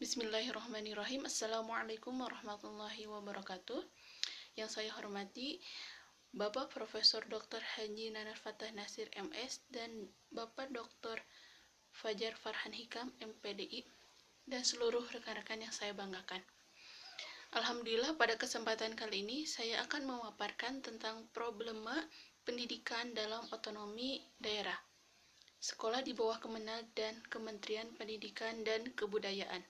Bismillahirrahmanirrahim. Assalamualaikum warahmatullahi wabarakatuh. Yang saya hormati Bapak Profesor Dr. Haji Nanar Fatah Nasir MS dan Bapak Dr. Fajar Farhan Hikam MPDI dan seluruh rekan-rekan yang saya banggakan. Alhamdulillah, pada kesempatan kali ini saya akan memaparkan tentang problema pendidikan dalam otonomi daerah, sekolah di bawah Kemenag dan Kementerian Pendidikan dan Kebudayaan.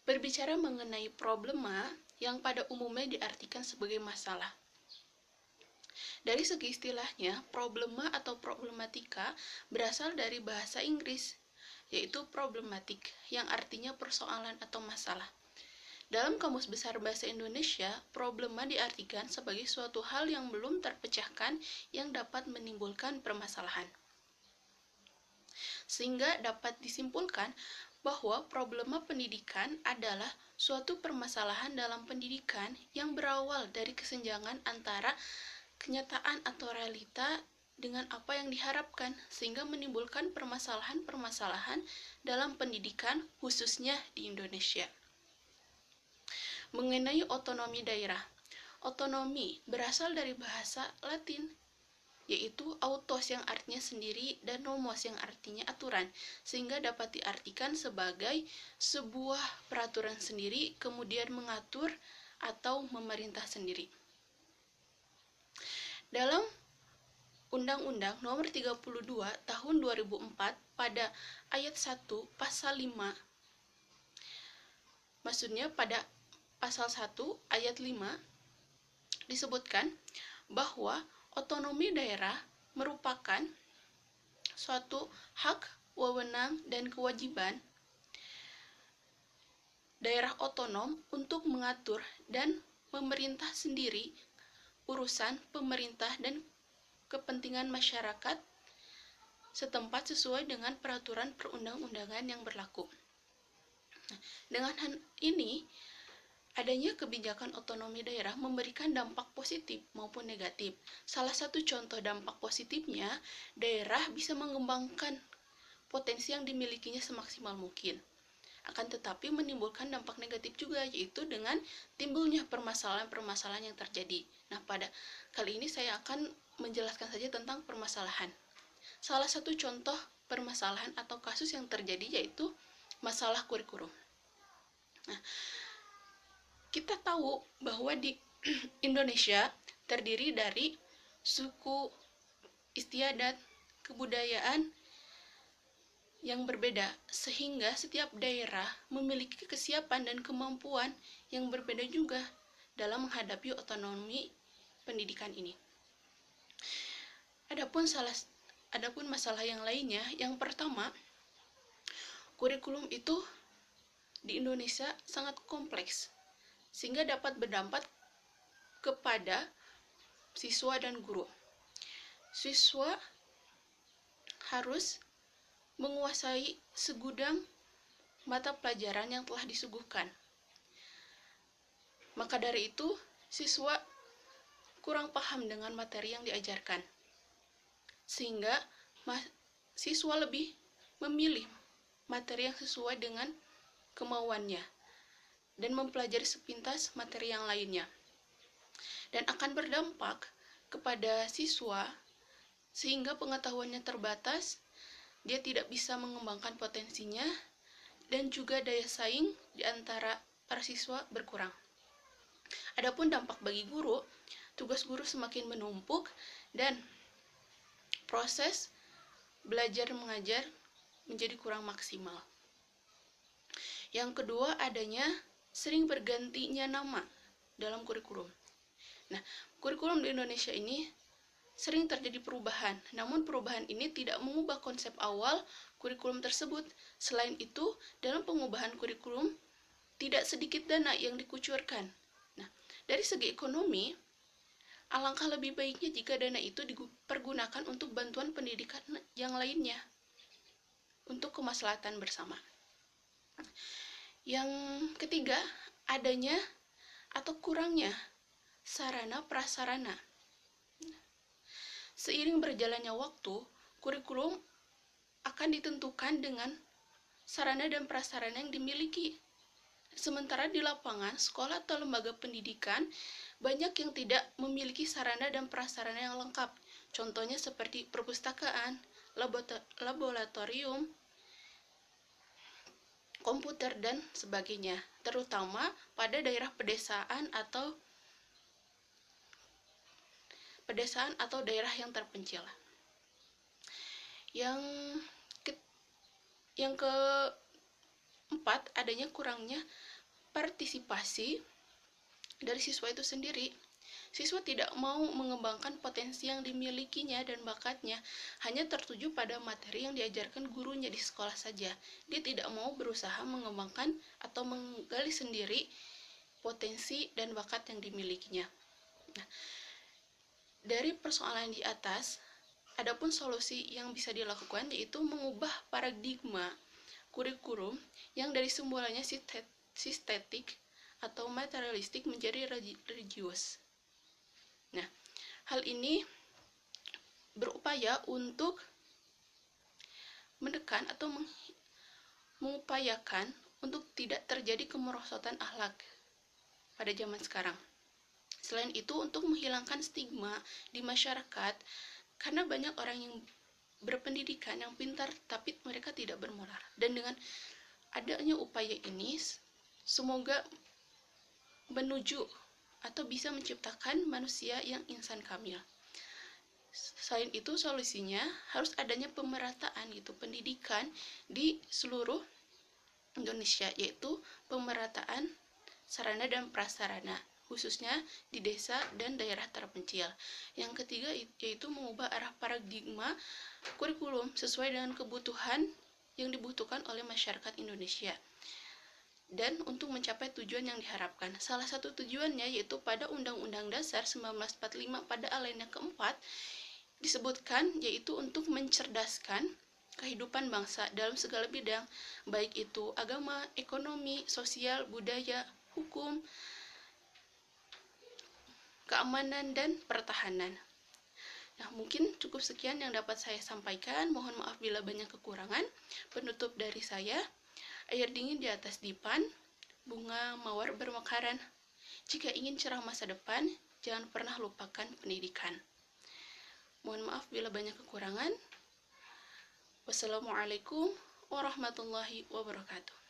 Berbicara mengenai problema yang pada umumnya diartikan sebagai masalah. Dari segi istilahnya, problema atau problematika berasal dari bahasa Inggris, yaitu problematik, yang artinya persoalan atau masalah. Dalam Kamus Besar Bahasa Indonesia, problema diartikan sebagai suatu hal yang belum terpecahkan yang dapat menimbulkan permasalahan. Sehingga dapat disimpulkan bahwa problema pendidikan adalah suatu permasalahan dalam pendidikan yang berawal dari kesenjangan antara kenyataan atau realita dengan apa yang diharapkan, sehingga menimbulkan permasalahan-permasalahan dalam pendidikan khususnya di Indonesia. Mengenai otonomi daerah, otonomi berasal dari bahasa Latin, yaitu autos yang artinya sendiri dan nomos yang artinya aturan, sehingga dapat diartikan sebagai sebuah peraturan sendiri kemudian mengatur atau memerintah sendiri. Dalam Undang-Undang Nomor 32 Tahun 2004 pada ayat 1 pasal 5, maksudnya pada pasal 1 ayat 5 disebutkan bahwa otonomi daerah merupakan suatu hak, wewenang, dan kewajiban daerah otonom untuk mengatur dan memerintah sendiri urusan pemerintah dan kepentingan masyarakat setempat sesuai dengan peraturan perundang-undangan yang berlaku. Dengan hal ini, adanya kebijakan otonomi daerah memberikan dampak positif maupun negatif. Salah satu contoh dampak positifnya, daerah bisa mengembangkan potensi yang dimilikinya semaksimal mungkin. Akan tetapi menimbulkan dampak negatif juga, yaitu dengan timbulnya permasalahan-permasalahan yang terjadi. Nah, pada kali ini saya akan menjelaskan saja tentang permasalahan. Salah satu contoh permasalahan atau kasus yang terjadi yaitu masalah kurikulum. Nah, kita tahu bahwa di Indonesia terdiri dari suku, istiadat, kebudayaan yang berbeda, sehingga setiap daerah memiliki kesiapan dan kemampuan yang berbeda juga dalam menghadapi otonomi pendidikan ini. Adapun masalah yang lainnya, yang pertama, kurikulum itu di Indonesia sangat kompleks, sehingga dapat berdampak kepada siswa dan guru. Siswa harus menguasai segudang mata pelajaran yang telah disuguhkan. Maka dari itu, siswa kurang paham dengan materi yang diajarkan, sehingga siswa lebih memilih materi yang sesuai dengan kemauannya dan mempelajari sepintas materi yang lainnya, dan akan berdampak kepada siswa sehingga pengetahuannya terbatas, dia tidak bisa mengembangkan potensinya, dan juga daya saing di antara para siswa berkurang. Adapun dampak bagi guru, tugas guru semakin menumpuk dan proses belajar mengajar menjadi kurang maksimal. Yang kedua, adanya sering bergantinya nama dalam kurikulum. Nah, kurikulum di Indonesia ini sering terjadi perubahan, namun perubahan ini tidak mengubah konsep awal kurikulum tersebut. Selain itu, dalam pengubahan kurikulum tidak sedikit dana yang dikucurkan. Nah, dari segi ekonomi, alangkah lebih baiknya jika dana itu dipergunakan untuk bantuan pendidikan yang lainnya, untuk kemaslahatan bersama. Yang ketiga, adanya atau kurangnya sarana prasarana. Seiring berjalannya waktu, kurikulum akan ditentukan dengan sarana dan prasarana yang dimiliki. Sementara di lapangan, sekolah atau lembaga pendidikan banyak yang tidak memiliki sarana dan prasarana yang lengkap. Contohnya seperti perpustakaan, laboratorium, komputer, dan sebagainya, terutama pada daerah pedesaan atau daerah yang terpencil. Yang keempat, adanya kurangnya partisipasi dari siswa itu sendiri. Siswa tidak mau mengembangkan potensi yang dimilikinya dan bakatnya, hanya tertuju pada materi yang diajarkan gurunya di sekolah saja. Dia tidak mau berusaha mengembangkan atau menggali sendiri potensi dan bakat yang dimilikinya. Nah, dari persoalan di atas, adapun solusi yang bisa dilakukan yaitu mengubah paradigma kurikulum yang dari semulanya sistetik atau materialistik menjadi religius. Nah, hal ini berupaya untuk menekan atau mengupayakan untuk tidak terjadi kemerosotan akhlak pada zaman sekarang. Selain itu, untuk menghilangkan stigma di masyarakat, karena banyak orang yang berpendidikan, yang pintar, tapi mereka tidak bermoral. Dan dengan adanya upaya ini, semoga menuju atau bisa menciptakan manusia yang insan kamil. Selain itu, solusinya harus adanya pemerataan pendidikan di seluruh Indonesia, yaitu pemerataan sarana dan prasarana, khususnya di desa dan daerah terpencil. Yang ketiga yaitu mengubah arah paradigma kurikulum sesuai dengan kebutuhan yang dibutuhkan oleh masyarakat Indonesia. Dan untuk mencapai tujuan yang diharapkan, salah satu tujuannya yaitu pada Undang-Undang Dasar 1945 pada alinea keempat disebutkan, yaitu untuk mencerdaskan kehidupan bangsa dalam segala bidang, baik itu agama, ekonomi, sosial, budaya, hukum, keamanan, dan pertahanan. Nah, mungkin cukup sekian yang dapat saya sampaikan. Mohon maaf bila banyak kekurangan. Penutup dari saya, air dingin di atas dipan, bunga mawar bermekaran. Jika ingin cerah masa depan, jangan pernah lupakan pendidikan. Mohon maaf bila banyak kekurangan. Wassalamualaikum warahmatullahi wabarakatuh.